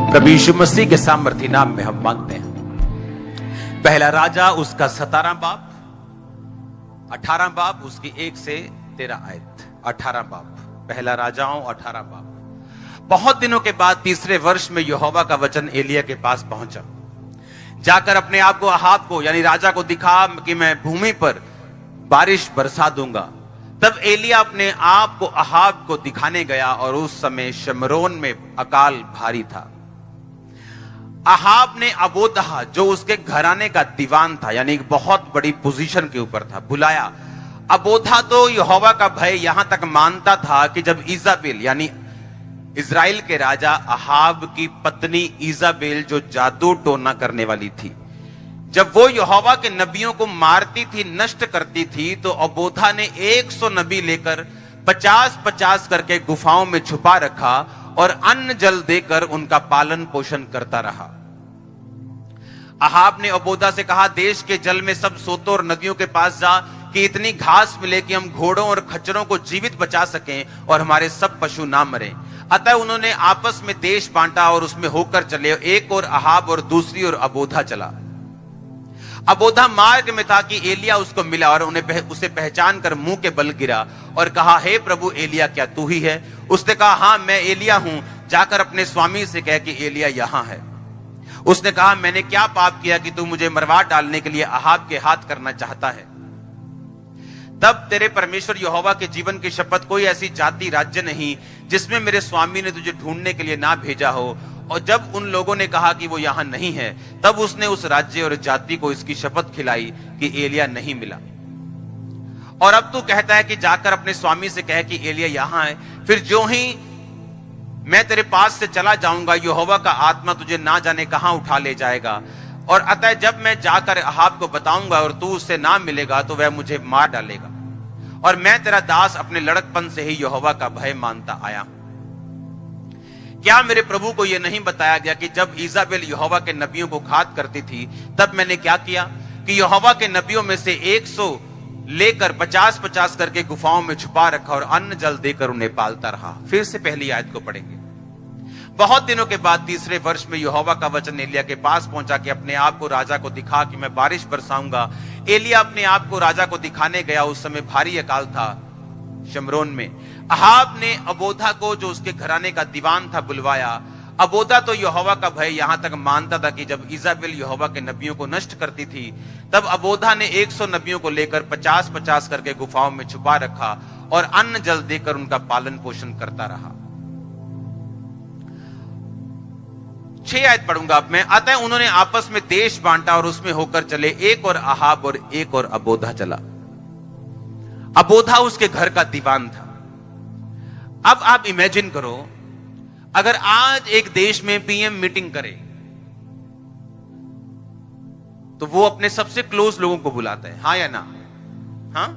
प्रभु यीशु मसीह के सामर्थी नाम में हम मांगते हैं। पहला राजा उसका 17 बाब, 18 बाब उसकी 1 से 13 आयत। 18 बाब, पहला राजाओं 18 बाब। बहुत दिनों के बाद तीसरे वर्ष में यहोवा का वचन एलिया के पास पहुंचा। जाकर अपने आप को अहाब को यानी राजा को दिखा कि मैं भूमि पर बारिश बरसा दूंगा। तब एलिया अपने आप को अहाब को दिखाने गया और उस समय शमरोन में अकाल भारी था। अहाब ने अबोधा जो उसके घराने का दीवान था यानी एक बहुत बड़ी पोजीशन के ऊपर था, बुलाया। अबोधा तो यहोवा का भय यहां तक मानता था कि जब इजाबेल यानी इजराइल के राजा अहाब की पत्नी इजाबेल जो जादू टोना करने वाली थी, जब वो यहोवा के नबियों को मारती थी, नष्ट करती थी, तो अबोधा ने 100 नबी लेकर 50-50 करके गुफाओं में छुपा रखा और अन्न जल देकर उनका पालन पोषण करता रहा। अहाब ने अबोधा से कहा, देश के जल में सब सोतों और नदियों के पास जा कि इतनी घास मिले कि हम घोड़ों और खच्चरों को जीवित बचा सकें और हमारे सब पशु ना मरें। अतः उन्होंने आपस में देश बांटा और उसमें होकर चले, एक और अहाब और दूसरी ओर अबोधा चला। अबोधा मार्ग में था कि एलिया उसको मिला और उसे पहचान कर मुंह के बल गिरा और कहा, हे प्रभु एलिया, क्या तू ही है? उसने कहा, हाँ मैं एलिया हूं, जाकर अपने स्वामी से कह कि एलिया यहां है। उसने कहा, मैंने क्या पाप किया कि तू मुझे मरवा डालने के लिए अहाब के हाथ करना चाहता है? तब तेरे परमेश्वर यहोवा के जीवन की शपथ, कोई ऐसी जाति राज्य नहीं जिसमें मेरे स्वामी ने तुझे ढूंढने के लिए ना भेजा हो। और जब उन लोगों ने कहा कि वो यहां नहीं है, तब उसने उस राज्य और जाति को इसकी शपथ खिलाई कि एलिया नहीं मिला। और अब तू कहता है कि जाकर अपने स्वामी से कह कि एलिया यहां है। फिर जो ही मैं तेरे पास से चला जाऊंगा, यहोवा का आत्मा तुझे ना जाने कहां उठा ले जाएगा। और अतः जब मैं जाकर अहाब को बताऊंगा और तू उससे ना मिलेगा, तो वह मुझे मार डालेगा। और मैं तेरा दास अपने लड़कपन से ही यहोवा का भय मानता आया हूं। क्या मेरे प्रभु को यह नहीं बताया गया कि जब इजाबेल यहोवा के नबियों को घात करती थी, तब मैंने क्या किया कि यहोवा के नबियों में से 100 लेकर 50-50 करके गुफाओं में छुपा रखा और अन्न जल देकर उन्हें पालता रहा। फिर से पहली आयत को पढ़ेंगे। बहुत दिनों के बाद तीसरे वर्ष में यहोवा का वचन एलिया के पास पहुंचा कि अपने आप को राजा को दिखा कि मैं बारिश बरसाऊंगा। एलिया अपने आप को राजा को दिखाने गया। उस समय भारी अकाल था शमरोन में। अहाब ने अबोधा को जो उसके घराने का दीवान था बुलवाया। अबोधा तो यहोवा का भय यहां तक मानता था कि जब इजाबेल यहोवा के नबियों को नष्ट करती थी, तब अबोधा ने 100 नबियों को लेकर 50-50 करके गुफाओं में छुपा रखा और अन्न जल देकर उनका पालन पोषण करता रहा। 6 आयत पढ़ूंगा अब मैं। अतः उन्होंने आपस में देश बांटा और उसमें होकर चले, एक और अहाब और एक और अबोधा चला। अबोधा उसके घर का दीवान था। अब आप इमेजिन करो, अगर आज एक देश में पीएम मीटिंग करे तो वो अपने सबसे क्लोज लोगों को बुलाता है, हाँ या ना? हाँ,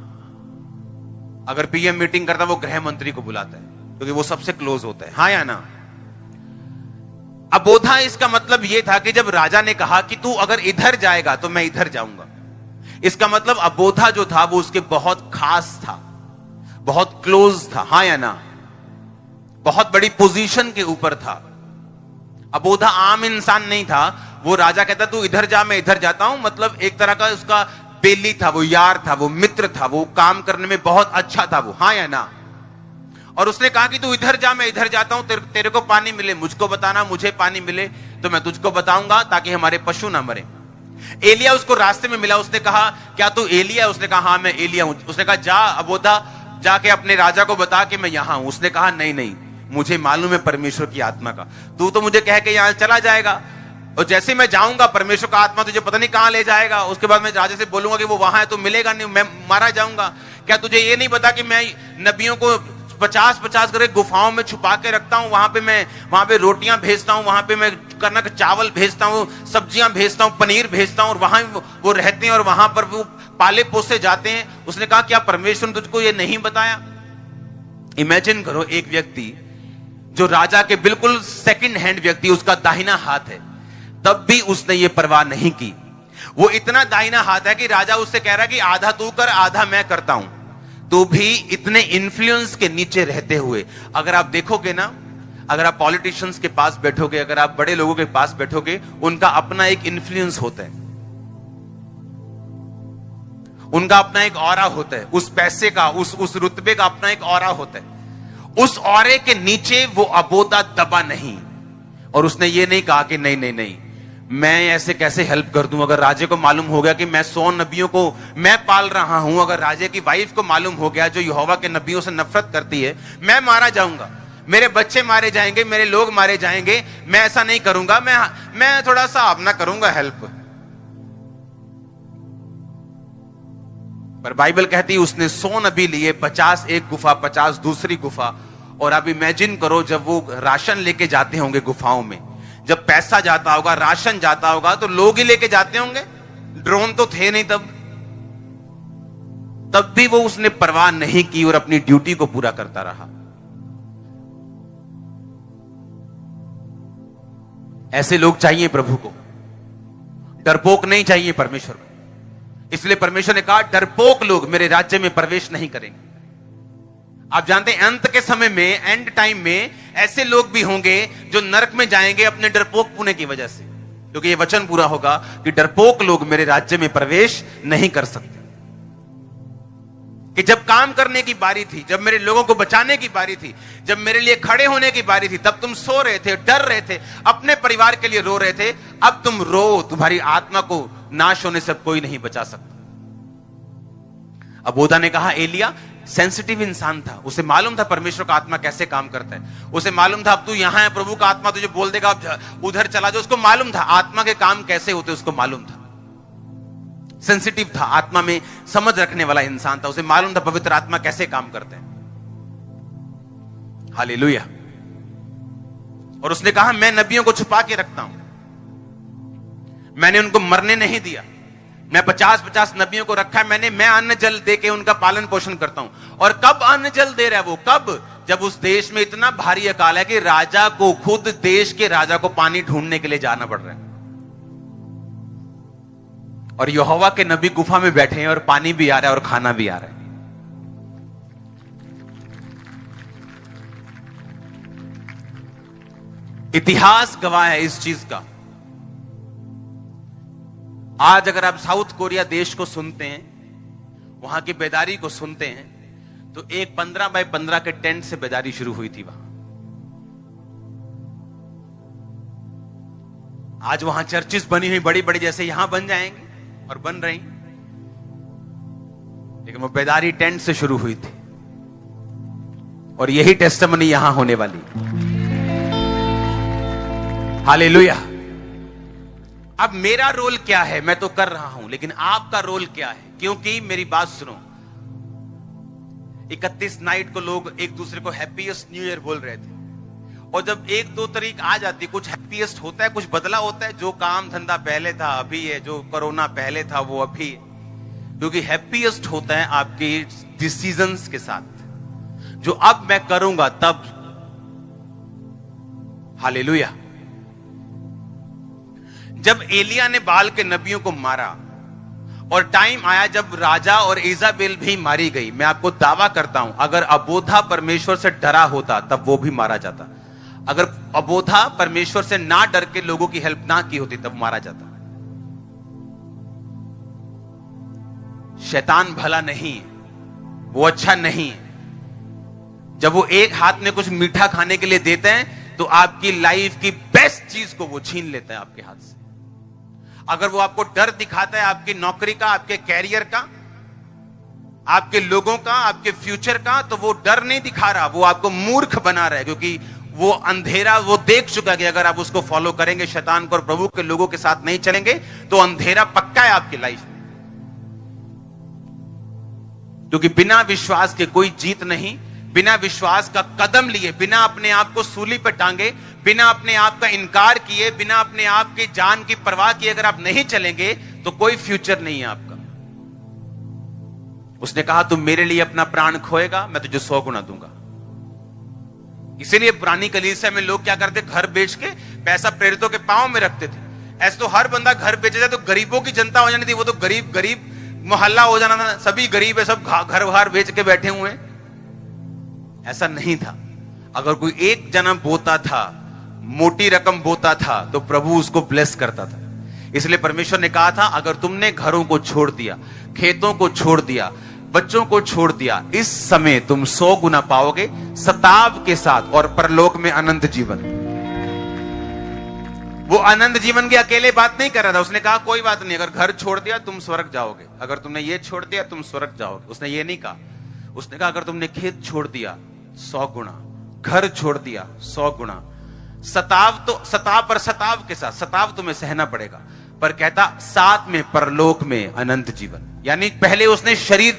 अगर पीएम मीटिंग करता है वो गृह मंत्री को बुलाता है क्योंकि वो सबसे क्लोज होता है, हाँ या ना? अबोधा इसका मतलब यह था कि जब राजा ने कहा कि तू अगर इधर जाएगा तो मैं इधर जाऊंगा, इसका मतलब अबोधा जो था वो उसके बहुत खास था, बहुत क्लोज था, हाँ या ना? बहुत बड़ी पोजीशन के ऊपर था। अबोधा आम इंसान नहीं था। वो राजा कहता तू इधर जा, मैं इधर जाता हूं, मतलब एक तरह का उसका बेली था, वो यार था, वो मित्र था, वो काम करने में बहुत अच्छा था वो, हाँ या ना? और उसने कहा कि तू इधर जा, मैं इधर जाता हूं, तेरे को पानी मिले मुझको बताना, मुझे पानी मिले तो मैं तुझको बताऊंगा ताकि हमारे पशु ना मरे। एलिया उसको रास्ते में मिला। उसने कहा क्या तू एलिया है? उसने कहा हाँ मैं एलिया हूं। उसने कहा जा अबोधा, जाके अपने राजा को बता कि मैं यहां हूं। उसने कहा नहीं नहीं, मुझे मालूम है परमेश्वर की आत्मा का, तू तो मुझे कह के यहां चला जाएगा। और जैसे मैं जाऊंगा परमेश्वर का आत्मा तुझे पता नहीं कहां ले जाएगा, उसके बाद मैं राजा से बोलूंगा कि वो वहां है तो मिलेगा नहीं, मैं मारा जाऊंगा। क्या तुझे ये नहीं पता कि मैं नबियों को 50-50 करके गुफाओं में छुपा के रखता हूं, वहां पे रोटियां भेजता हूं, वहां पे मैं कनक चावल भेजता हूं, सब्जियां भेजता हूं, पनीर भेजता हूं, और वहां वो रहते हैं और वहां पर वो पाले पोसे जाते हैं। उसने कहा क्या परमेश्वर ने तुझको ये नहीं बताया? इमेजिन करो, एक व्यक्ति जो राजा के बिल्कुल सेकंड हैंड व्यक्ति, उसका दाहिना हाथ है, तब भी उसने ये परवाह नहीं की। वो इतना दाहिना हाथ है कि राजा उससे कह रहा है कि आधा तू कर आधा मैं करता हूं, तो भी इतने इन्फ्लुएंस के नीचे रहते हुए, अगर आप देखोगे ना, अगर आप पॉलिटिशियंस के पास बैठोगे, अगर आप बड़े लोगों के पास बैठोगे, उनका अपना एक इन्फ्लुएंस होता है, उनका अपना एक ऑरा होता है, उस पैसे का, उस रुतबे का अपना एक ऑरा होता है। उस ऑरे के नीचे वो अबोधा दबा नहीं। और उसने ये नहीं कहा कि नहीं नहीं नहीं, मैं ऐसे कैसे हेल्प कर दूं। अगर राजे को मालूम हो गया कि मैं 100 नबियों को मैं पाल रहा हूं, अगर राजे की वाइफ को मालूम हो गया जो यहोवा के नबियों से नफरत करती है, मैं मारा जाऊंगा, मेरे बच्चे मारे जाएंगे, मेरे लोग मारे जाएंगे, मैं ऐसा नहीं करूंगा, मैं थोड़ा सा अपना करूंगा हेल्प। पर बाइबल कहती है उसने 100 नबी लिए, 50 एक गुफा, 50 दूसरी गुफा। और अब इमेजिन करो जब वो राशन लेके जाते होंगे गुफाओं में, जब पैसा जाता होगा, राशन जाता होगा, तो लोग ही लेके जाते होंगे, ड्रोन तो थे नहीं तब भी वो उसने परवाह नहीं की और अपनी ड्यूटी को पूरा करता रहा। ऐसे लोग चाहिए प्रभु को, डरपोक नहीं चाहिए परमेश्वर को। इसलिए परमेश्वर ने कहा डरपोक लोग मेरे राज्य में प्रवेश नहीं करेंगे। आप जानते हैं अंत के समय में, एंड टाइम में, ऐसे लोग भी होंगे जो नरक में जाएंगे अपने डरपोक पुणे की वजह से, क्योंकि ये वचन पूरा होगा कि डरपोक लोग मेरे राज्य में प्रवेश नहीं कर सकते। कि जब काम करने की बारी थी, जब मेरे लोगों को बचाने की बारी थी, जब मेरे लिए खड़े होने की बारी थी, तब तुम सो रहे थे, डर रहे थे, अपने परिवार के लिए रो रहे थे। अब तुम रो, तुम्हारी आत्मा को नाश होने से कोई नहीं बचा सकता। अबोधा ने कहा, एलिया सेंसिटिव इंसान था, उसे मालूम था परमेश्वर का आत्मा कैसे काम करता है, उसे मालूम था अब तू यहां है, प्रभु का आत्मा तुझे बोल देगा अब उधर चला जाओ। उसको मालूम था आत्मा के काम कैसे होते, उसको मालूम था। सेंसिटिव था, आत्मा में समझ रखने वाला इंसान था, उसे मालूम था पवित्र आत्मा कैसे काम करते हैं। हालेलुया। और उसने कहा मैं नबियों को छुपा के रखता हूं, मैंने उनको मरने नहीं दिया, मैं 50-50 नबियों को रखा है मैंने, मैं अन्न जल दे के उनका पालन पोषण करता हूं। और कब अन्न जल दे रहा है वो? कब? जब उस देश में इतना भारी अकाल है कि राजा को, खुद देश के राजा को पानी ढूंढने के लिए जाना पड़ रहा है, और यहोवा के नबी गुफा में बैठे हैं और पानी भी आ रहा है और खाना भी आ रहा है। इतिहास गवाह है इस चीज का। आज अगर आप साउथ कोरिया देश को सुनते हैं, वहां की बेदारी को सुनते हैं, तो एक 15 बाय 15 के टेंट से बेदारी शुरू हुई थी वहां। आज वहां चर्चेस बनी हुई बड़ी बड़ी, जैसे यहां बन जाएंगी और बन रही, लेकिन वो बेदारी टेंट से शुरू हुई थी। और यही टेस्टिमनी यहां होने वाली। हालेलुया। अब मेरा रोल क्या है? मैं तो कर रहा हूं, लेकिन आपका रोल क्या है? क्योंकि मेरी बात सुनो, 31 नाइट को लोग एक दूसरे को हैप्पीएस्ट न्यू ईयर बोल रहे थे, और जब 1-2 तारीख आ जाती, कुछ हैप्पीएस्ट होता है, कुछ बदला होता है। जो काम धंधा पहले था अभी है, जो कोरोना पहले था वो अभी है, क्योंकि हैप्पीएस्ट होता है आपके डिसीजंस के साथ, जो अब मैं करूंगा तब। हालेलुया। जब एलिया ने बाल के नबियों को मारा और टाइम आया जब राजा और इजाबेल भी मारी गई, मैं आपको दावा करता हूं अगर अबोधा परमेश्वर से डरा होता तब वो भी मारा जाता। अगर अबोधा परमेश्वर से ना डर के लोगों की हेल्प ना की होती तब मारा जाता। शैतान भला नहीं है, वो अच्छा नहीं है। जब वो एक हाथ में कुछ मीठा खाने के लिए देते हैं तो आपकी लाइफ की बेस्ट चीज को वो छीन लेता है आपके हाथ से। अगर वो आपको डर दिखाता है आपकी नौकरी का, आपके कैरियर का, आपके लोगों का, आपके फ्यूचर का, तो वो डर नहीं दिखा रहा, वो आपको मूर्ख बना रहा है, क्योंकि वो अंधेरा वो देख चुका कि अगर आप उसको फॉलो करेंगे, शैतान को और प्रभु के लोगों के साथ नहीं चलेंगे, तो अंधेरा पक्का है आपकी लाइफ में। क्योंकि बिना विश्वास के कोई जीत नहीं। बिना विश्वास का कदम लिए, बिना अपने आप को सूली पर टांगे, बिना अपने आप का इनकार किए, बिना अपने आप की जान की परवाह किए अगर आप नहीं चलेंगे तो कोई फ्यूचर नहीं है आपका। उसने कहा तुम मेरे लिए अपना प्राण खोएगा, मैं तुझे 100 गुना दूंगा। इसीलिए पुरानी कलीसिया में लोग क्या करते, घर बेच के पैसा प्रेरितों के पांव में रखते थे। ऐसे तो हर बंदा घर बेचे जाए तो गरीबों की जनता हो जानी थी, वो तो गरीब गरीब मोहल्ला हो जाना था, सभी गरीब है, सब घर बाहर बेच के बैठे हुए हैं। ऐसा नहीं था। अगर कोई एक जन्म बोता था, मोटी रकम बोता था, तो प्रभु उसको ब्लेस करता था। इसलिए परमेश्वर ने कहा था अगर तुमने घरों को छोड़ दिया, खेतों को छोड़ दिया, बच्चों को छोड़ दिया, इस समय तुम 100 गुना पाओगे सताव के साथ, और परलोक में अनंत जीवन। वो अनंत जीवन की अकेले बात नहीं कर रहा था। उसने कहा कोई बात नहीं, अगर घर छोड़ दिया तुम स्वर्ग जाओगे, अगर तुमने ये छोड़ दिया तुम स्वर्ग जाओगे। उसने ये नहीं कहा। उसने कहा अगर तुमने खेत छोड़ दिया 100 गुना, घर छोड़ दिया 100 गुना। सताव तो सताव पर सताव के साथ, सताव तुम्हें सहना पड़ेगा, पर कहता साथ में परलोक में अनंत जीवन। यानी पहले उसने शरीर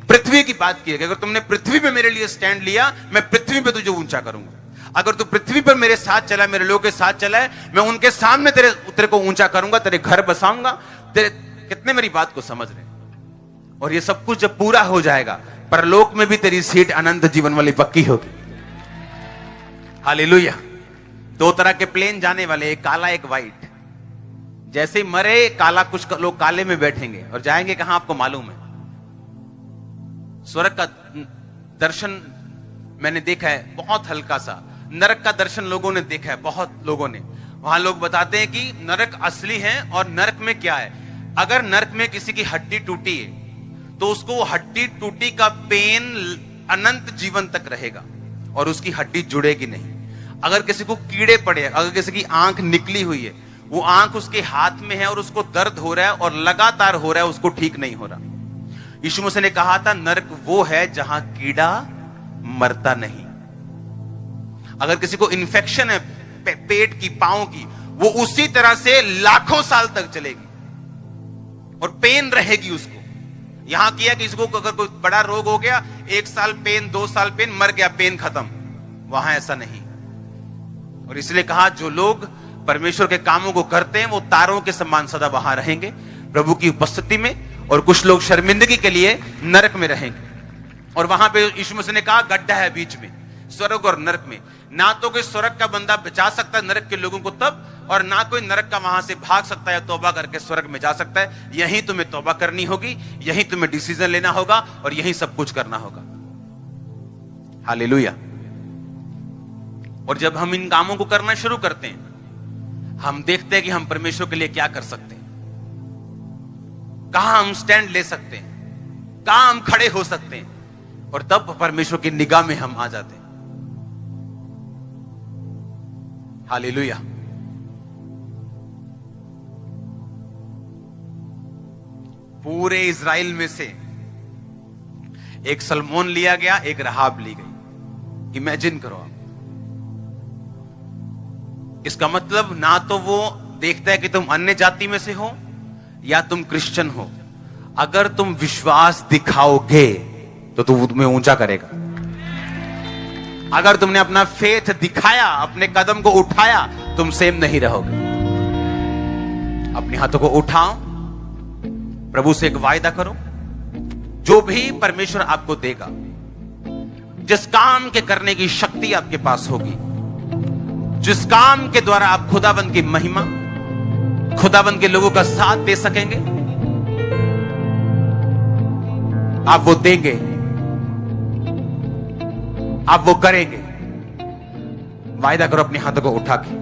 पृथ्वी की बात की है कि अगर तुमने पृथ्वी पे मेरे लिए स्टैंड लिया, मैं पृथ्वी पे तुझे ऊंचा करूंगा। अगर तू पृथ्वी पर मेरे साथ चला, मेरे लोगों के साथ चला है, मैं उनके सामने तेरे को ऊंचा करूंगा, तेरे घर बसाऊंगा। कितने मेरी बात को समझ रहे? और ये सब कुछ जब पूरा हो जाएगा, परलोक में भी तेरी सीट अनंत जीवन वाली पक्की होगी। हालेलुया। 2 तरह के प्लेन जाने वाले, एक काला एक व्हाइट। जैसे ही मरे काला, कुछ लोग काले में बैठेंगे और जाएंगे कहां आपको मालूम है? स्वर्ग का दर्शन मैंने देखा है बहुत हल्का सा। नरक का दर्शन लोगों ने देखा है, बहुत लोगों ने। वहां लोग बताते हैं कि नरक असली है और नरक में क्या है। अगर नरक में किसी की हड्डी टूटी है तो उसको वो हड्डी टूटी का पेन अनंत जीवन तक रहेगा और उसकी हड्डी जुड़ेगी नहीं। अगर किसी को कीड़े पड़े, अगर किसी की आंख निकली हुई है, वो आंख उसके हाथ में है और उसको दर्द हो रहा है और लगातार हो रहा है, उसको ठीक नहीं हो रहा। यीशु मसीह ने कहा था नरक वो है जहां कीड़ा मरता नहीं। अगर किसी को इन्फेक्शन है पेट की, पांव की, वो उसी तरह से लाखों साल तक चलेगी और पेन रहेगी उसको। यहां किया कि इसको अगर कोई बड़ा रोग हो गया, 1 साल पेन, 2 साल पेन, मर गया, पेन खत्म। वहां ऐसा नहीं। और इसलिए कहा जो लोग परमेश्वर के कामों को करते हैं वो तारों के समान सदा वहां रहेंगे प्रभु की उपस्थिति में, और कुछ लोग शर्मिंदगी के लिए नरक में रहेंगे। और वहां पे यीशु मसीह ने कहा गड्ढा है बीच में, स्वर्ग और नरक में। ना तो कोई स्वर्ग का बंदा बचा सकता है नरक के लोगों को तब, और ना कोई नरक का वहां से भाग सकता है, तौबा करके स्वर्ग में जा सकता है। यहीं तुम्हें तौबा करनी होगी, यहीं तुम्हें डिसीजन लेना होगा और यहीं सब कुछ करना होगा। हालेलुया। और जब हम इन कामों को करना शुरू करते हैं, हम देखते हैं कि हम परमेश्वर के लिए क्या कर सकते हैं, कहां हम स्टैंड ले सकते हैं, कहां हम खड़े हो सकते हैं, और तब परमेश्वर की निगाह में हम आ जाते हैं। हालेलुया। पूरे इज़राइल में से एक सलमोन लिया गया, एक रहाब ली गई। इमेजिन करो आप। इसका मतलब ना तो वो देखता है कि तुम अन्य जाति में से हो या तुम क्रिश्चियन हो। अगर तुम विश्वास दिखाओगे तो तू तुम्हें ऊंचा करेगा। अगर तुमने अपना फेथ दिखाया, अपने कदम को उठाया, तुम सेम नहीं रहोगे। अपने हाथों को उठाओ, प्रभु से एक वायदा करो, जो भी परमेश्वर आपको देगा, जिस काम के करने की शक्ति आपके पास होगी, जिस काम के द्वारा आप खुदाबंद की महिमा, खुदाबंद के लोगों का साथ दे सकेंगे, आप वो देंगे, आप वो करेंगे। वायदा करो अपने हाथों को उठा के।